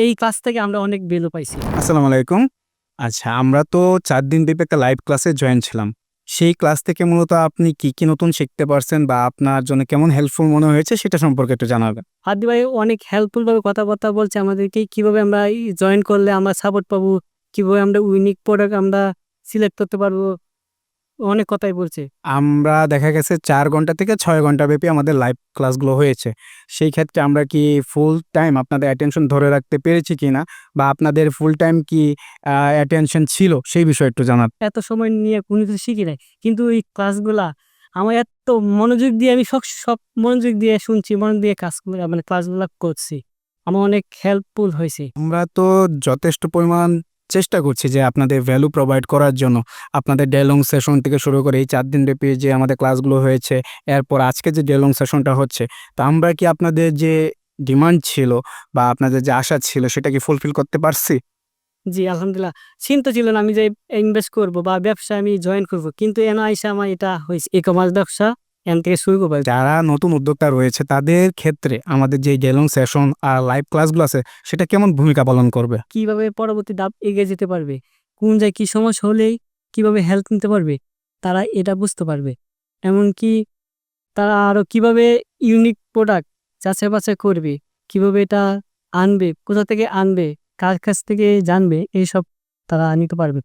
এই ক্লাস থেকে আমরা অনেক ভ্যালু পাইছি। আসসালামু আলাইকুম। আচ্ছা, আমরা তো ৪ দিনব্যাপী একটা লাইভ ক্লাসে জয়েন ছিলাম। সেই ক্লাস থেকে মূলত আপনি কি নতুন শিখতে পারছেন বা আপনার জন্য কেমন হেল্পফুল মনে হয়েছে সেটা সম্পর্কে একটু জানাবেন? হাদি ভাই অনেক হেল্পফুল ভাবে কথাবার্তা বলছে আমাদেরকে কিভাবে আমরা জয়েন করলে আমরা সাপোর্ট পাবো, কিভাবে আমরা ইউনিক প্রোডাক্ট আমরা সিলেক্ট করতে পারবো। অনেক কথাই বলছে। আমরা দেখা গেছে ৪ ঘন্টা থেকে ৬ ঘন্টা ব্যাপী আমাদের লাইভ ক্লাসগুলো হয়েছে। সেই ক্ষেত্রে আমরা কি ফুল টাইম আপনাদের অ্যাটেনশন ধরে রাখতে পেরেছি কিনা বা আপনাদের ফুল টাইম কি অ্যাটেনশন ছিল সেই বিষয়ে একটু জানান। এত সময় নিয়ে কোনো কিছু শিখি নাই। কিন্তু এই ক্লাসগুলা আমার এত মনোযোগ দিয়ে আমি সব সব মনোযোগ দিয়ে শুনছি, মনোযোগ দিয়ে কাজগুলো মানে ক্লাসগুলা করছি। আমার অনেক হেল্পফুল হইছে। আমরা তো যথেষ্ট পরিমাণ চেষ্টা করছি যে আপনাদের ভ্যালু প্রোভাইড করার জন্য। আপনাদের ডে লং সেশন থেকে শুরু করে এই ৪ দিনব্যাপী যে আমাদের ক্লাসগুলো হয়েছে, এরপর আজকে যে ডে লং সেশনটা হচ্ছে, তো আমরা কি আপনাদের যে ডিমান্ড ছিল বা আপনাদের যে আশা ছিল সেটা কি ফুলফিল করতে পারছি? জি, আলহামদুলিল্লাহ। চিন্তা ছিল না আমি যে ইনভেস্ট করব বা ব্যবসায় আমি জয়েন করব। কিন্তু এনা আইসা আমার এটা হইছে ই-কমার্স ব্যবসা এখান থেকে শুরু করব আরকি। যারা নতুন উদ্যোক্তা রয়েছে তাদের ক্ষেত্রে আমাদের যে ডে লং সেশন আর লাইভ ক্লাসগুলো আছে সেটা কেমন ভূমিকা পালন করবে? কিভাবে পরবর্তী ধাপ এগিয়ে যেতে পারবে, কোন জায়গায় কি সমস্যা হলেই কিভাবে হেল্প নিতে পারবে, তারা এটা বুঝতে পারবে। এমনকি তারা আরো কিভাবে ইউনিক প্রোডাক্ট যাচাই-বাছাই করবে, কিভাবে এটা আনবে, কোথা থেকে আনবে, কার কাছ থেকে জানবে, এইসব তারা নিতে পারবে।